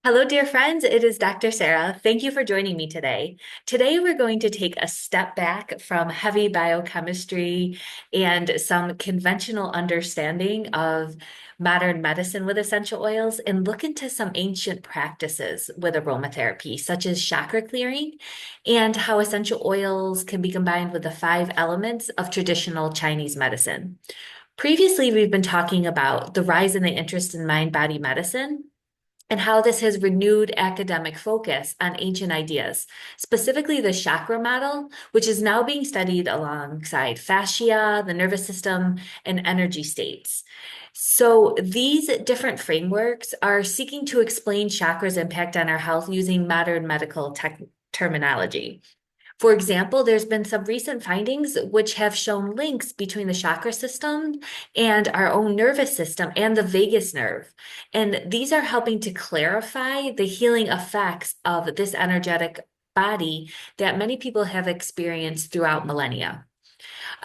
Hello, dear friends. It is Dr. Sarah. Thank you for joining me today. Today, we're going to take a step back from heavy biochemistry and some conventional understanding of modern medicine with essential oils and look into some ancient practices with aromatherapy, such as chakra clearing and how essential oils can be combined with the five elements of traditional Chinese medicine. Previously, we've been talking about the rise in the interest in mind-body medicine and how this has renewed academic focus on ancient ideas, specifically the chakra model, which is now being studied alongside fascia, the nervous system, and energy states. So these different frameworks are seeking to explain chakra's impact on our health using modern medical terminology. For example, there's been some recent findings which have shown links between the chakra system and our own nervous system and the vagus nerve. And these are helping to clarify the healing effects of this energetic body that many people have experienced throughout millennia.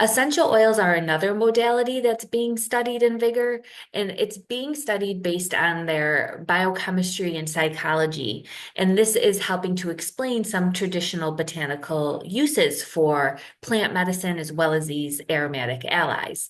Essential oils are another modality that's being studied in vigor, and it's being studied based on their biochemistry and psychology. And this is helping to explain some traditional botanical uses for plant medicine as well as these aromatic allies.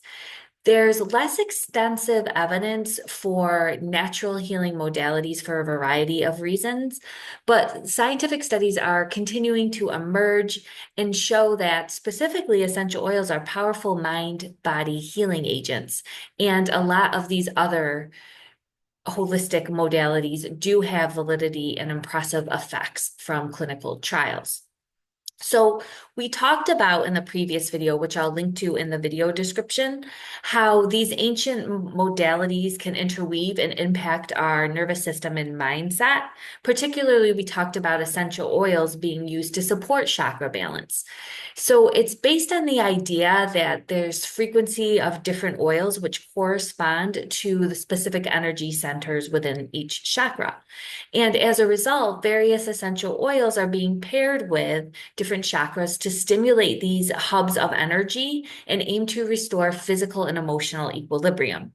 There's less extensive evidence for natural healing modalities for a variety of reasons, but scientific studies are continuing to emerge and show that specifically essential oils are powerful mind-body healing agents. And a lot of these other holistic modalities do have validity and impressive effects from clinical trials. So we talked about in the previous video, which I'll link to in the video description, how these ancient modalities can interweave and impact our nervous system and mindset. Particularly, we talked about essential oils being used to support chakra balance. So it's based on the idea that there's frequency of different oils which correspond to the specific energy centers within each chakra. And as a result, various essential oils are being paired with different chakras to stimulate these hubs of energy and aim to restore physical and emotional equilibrium.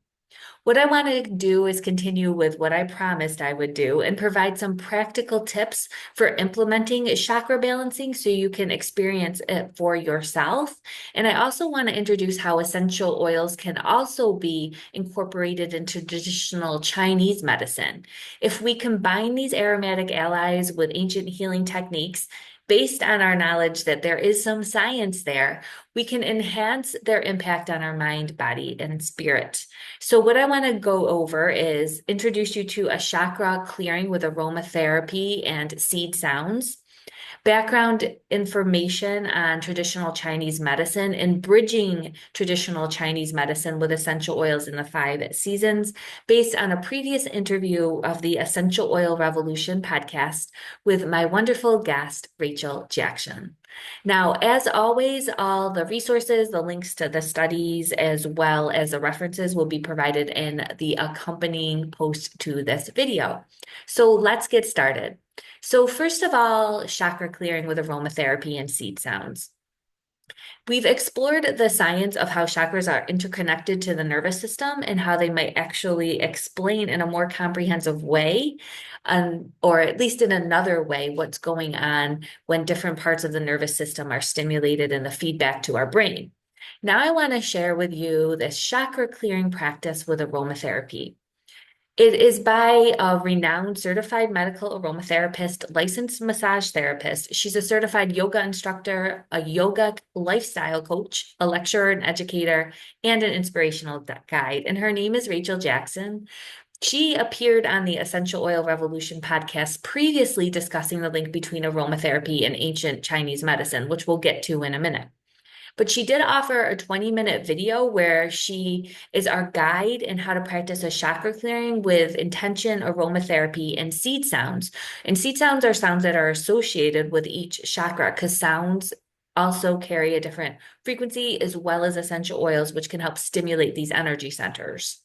What I want to do is continue with what I promised I would do and provide some practical tips for implementing chakra balancing so you can experience it for yourself. And I also want to introduce how essential oils can also be incorporated into traditional Chinese medicine. If we combine these aromatic allies with ancient healing techniques, based on our knowledge that there is some science there, we can enhance their impact on our mind, body, and spirit. So what I want to go over is introduce you to a chakra clearing with aromatherapy and seed sounds, background information on traditional Chinese medicine and bridging traditional Chinese medicine with essential oils in the five seasons based on a previous interview of the Essential Oil Revolution podcast with my wonderful guest, Rachel Jackson. Now, as always, all the resources, the links to the studies, as well as the references will be provided in the accompanying post to this video. So let's get started. So first of all, chakra clearing with aromatherapy and seed sounds. We've explored the science of how chakras are interconnected to the nervous system and how they might actually explain in a more comprehensive way, or at least in another way, what's going on when different parts of the nervous system are stimulated and the feedback to our brain. Now I want to share with you this chakra clearing practice with aromatherapy. It is by a renowned certified medical aromatherapist, licensed massage therapist. She's a certified yoga instructor, a yoga lifestyle coach, a lecturer and educator, and an inspirational guide. And her name is Rachel Jackson. She appeared on the Essential Oil Revolution podcast previously discussing the link between aromatherapy and ancient Chinese medicine, which we'll get to in a minute. But she did offer a 20-minute video where she is our guide in how to practice a chakra clearing with intention, aromatherapy, and seed sounds. And seed sounds are sounds that are associated with each chakra because sounds also carry a different frequency as well as essential oils, which can help stimulate these energy centers.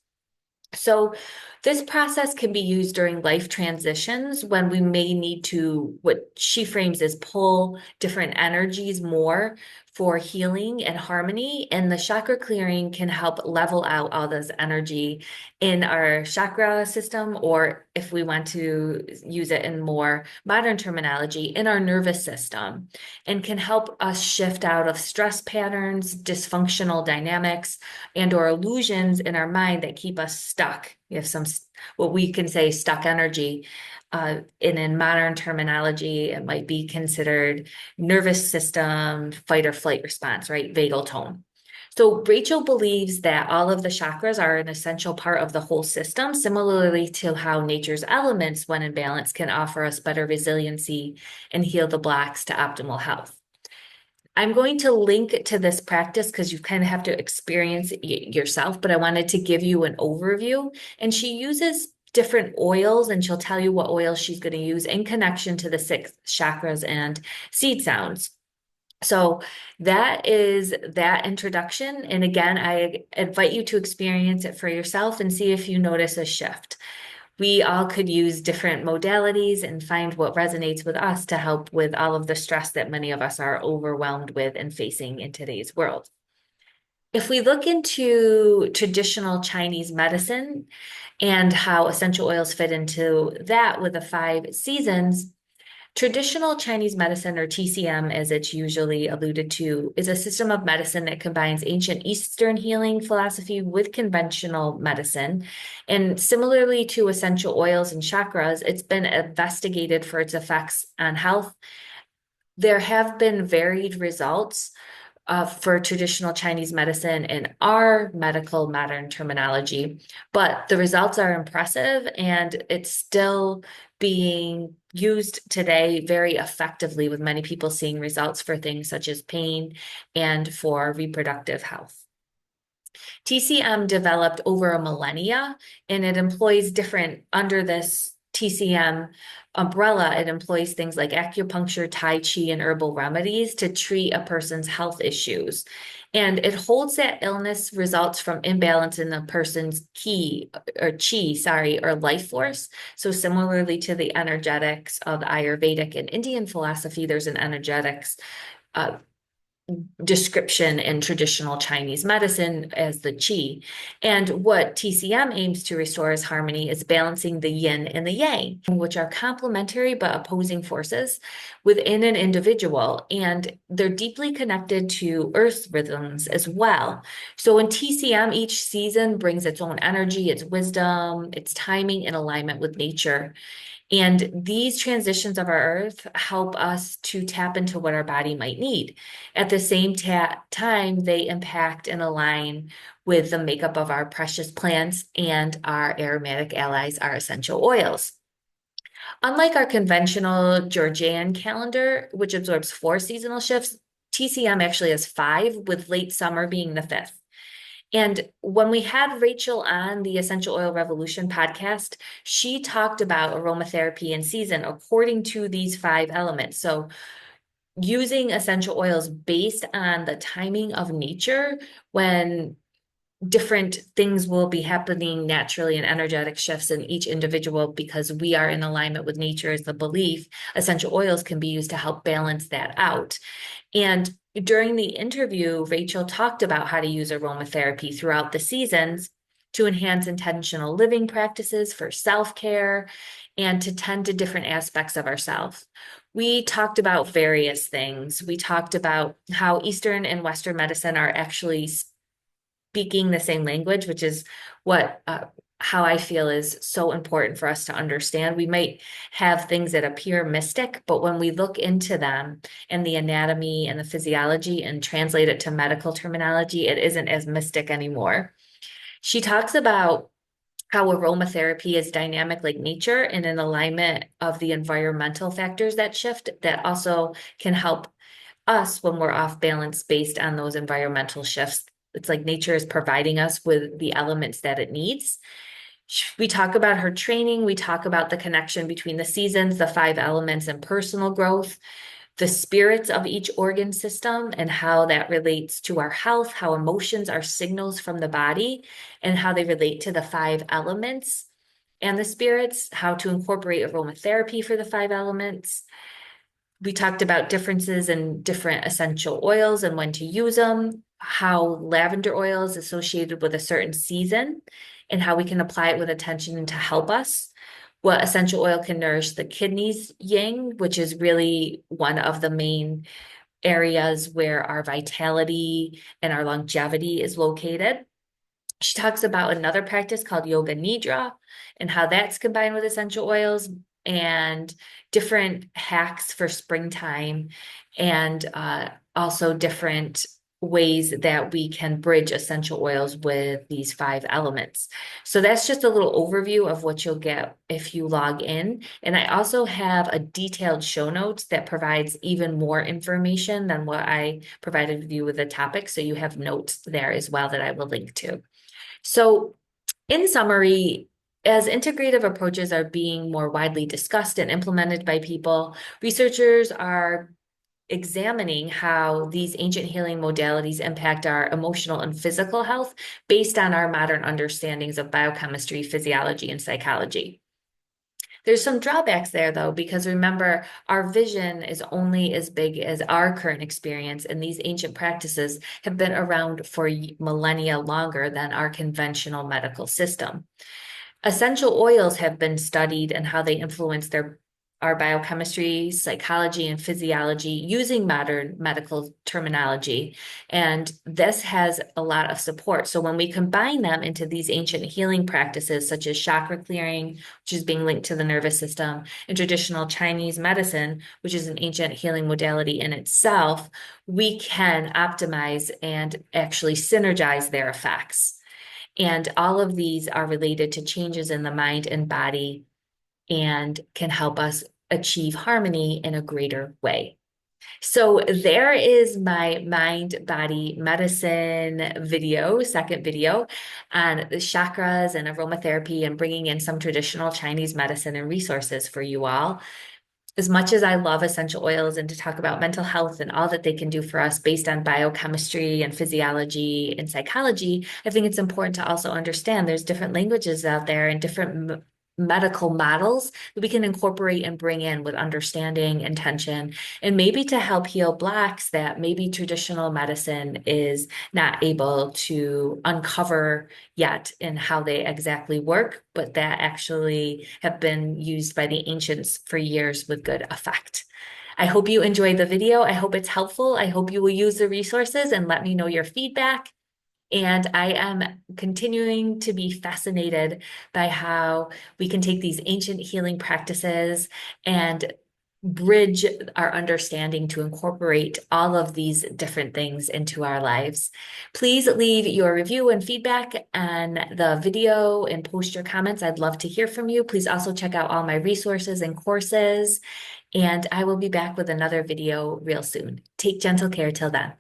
So this process can be used during life transitions when we may need to, what she frames as pull different energies more for healing and harmony, and the chakra clearing can help level out all this energy in our chakra system, or if we want to use it in more modern terminology, in our nervous system, and can help us shift out of stress patterns, dysfunctional dynamics, and or illusions in our mind that keep us stuck. We have some, what we can say, stuck energy. In modern terminology, it might be considered nervous system fight or flight response, right? Vagal tone. So Rachel believes that all of the chakras are an essential part of the whole system, similarly to how nature's elements, when in balance, can offer us better resiliency and heal the blocks to optimal health. I'm going to link to this practice because you kind of have to experience it yourself, but I wanted to give you an overview. And she uses different oils, and she'll tell you what oils she's going to use in connection to the 6 chakras and seed sounds. So that is that introduction. And again, I invite you to experience it for yourself and see if you notice a shift. We all could use different modalities and find what resonates with us to help with all of the stress that many of us are overwhelmed with and facing in today's world. If we look into traditional Chinese medicine and how essential oils fit into that with the 5 seasons, traditional Chinese medicine, or TCM as it's usually alluded to, is a system of medicine that combines ancient Eastern healing philosophy with conventional medicine. And similarly to essential oils and chakras, it's been investigated for its effects on health. There have been varied results for traditional Chinese medicine in our medical modern terminology, but the results are impressive and it's still being used today very effectively, with many people seeing results for things such as pain and for reproductive health. TCM developed over a millennia, and it employs different, under this TCM umbrella, it employs things like acupuncture, Tai Chi, and herbal remedies to treat a person's health issues. And it holds that illness results from imbalance in the person's chi, or life force. So similarly to the energetics of Ayurvedic and Indian philosophy, there's an energetics description in traditional Chinese medicine as the qi. And what TCM aims to restore as harmony is balancing the yin and the yang, which are complementary but opposing forces within an individual. And they're deeply connected to earth rhythms as well. So in TCM, each season brings its own energy, its wisdom, its timing in alignment with nature. And these transitions of our earth help us to tap into what our body might need. At the same time, they impact and align with the makeup of our precious plants and our aromatic allies, our essential oils. Unlike our conventional Georgian calendar, which absorbs 4 seasonal shifts, TCM actually has 5, with late summer being the 5th. And when we had Rachel on the Essential Oil Revolution podcast, she talked about aromatherapy in season according to these 5 elements. So using essential oils based on the timing of nature, when different things will be happening naturally and energetic shifts in each individual, because we are in alignment with nature is the belief. Essential oils can be used to help balance that out. And during the interview, Rachel talked about how to use aromatherapy throughout the seasons to enhance intentional living practices for self-care and to tend to different aspects of ourselves. We talked about various things. We talked about how Eastern and Western medicine are actually speaking the same language, which is what how I feel is so important for us to understand. We might have things that appear mystic, but when we look into them and the anatomy and the physiology and translate it to medical terminology, it isn't as mystic anymore. She talks about how aromatherapy is dynamic like nature and in alignment of the environmental factors that shift, that also can help us when we're off balance based on those environmental shifts. It's like nature is providing us with the elements that it needs. We talk about her training. We talk about the connection between the seasons, the 5 elements, and personal growth, the spirits of each organ system and how that relates to our health, how emotions are signals from the body, and how they relate to the 5 elements and the spirits, how to incorporate aromatherapy for the 5 elements. We talked about differences in different essential oils and when to use them, how lavender oil is associated with a certain season, and how we can apply it with attention to help us. What essential oil can nourish the kidneys yin, which is really one of the main areas where our vitality and our longevity is located. She talks about another practice called yoga nidra and how that's combined with essential oils and different hacks for springtime and also different ways that we can bridge essential oils with these five elements. So that's just a little overview of what you'll get if you log in. And I also have a detailed show notes that provides even more information than what I provided you with the topic. So you have notes there as well that I will link to. So, in summary, as integrative approaches are being more widely discussed and implemented by people, researchers are examining how these ancient healing modalities impact our emotional and physical health based on our modern understandings of biochemistry, physiology, and psychology. There's some drawbacks there, though, because remember, our vision is only as big as our current experience, and these ancient practices have been around for millennia longer than our conventional medical system. Essential oils have been studied and how they influence our biochemistry, psychology, and physiology using modern medical terminology. And this has a lot of support. So when we combine them into these ancient healing practices, such as chakra clearing, which is being linked to the nervous system, and traditional Chinese medicine, which is an ancient healing modality in itself, we can optimize and actually synergize their effects. And all of these are related to changes in the mind and body and can help us achieve harmony in a greater way. So there is my mind body medicine video, second video on the chakras and aromatherapy and bringing in some traditional Chinese medicine and resources for you all. As much as I love essential oils and to talk about mental health and all that they can do for us based on biochemistry and physiology and psychology, I think it's important to also understand there's different languages out there and different medical models that we can incorporate and bring in with understanding, intention, and maybe to help heal blocks that maybe traditional medicine is not able to uncover yet in how they exactly work, but that actually have been used by the ancients for years with good effect. I hope you enjoyed the video. I hope it's helpful. I hope you will use the resources and let me know your feedback. And I am continuing to be fascinated by how we can take these ancient healing practices and bridge our understanding to incorporate all of these different things into our lives. Please leave your review and feedback on the video and post your comments. I'd love to hear from you. Please also check out all my resources and courses, and I will be back with another video real soon. Take gentle care till then.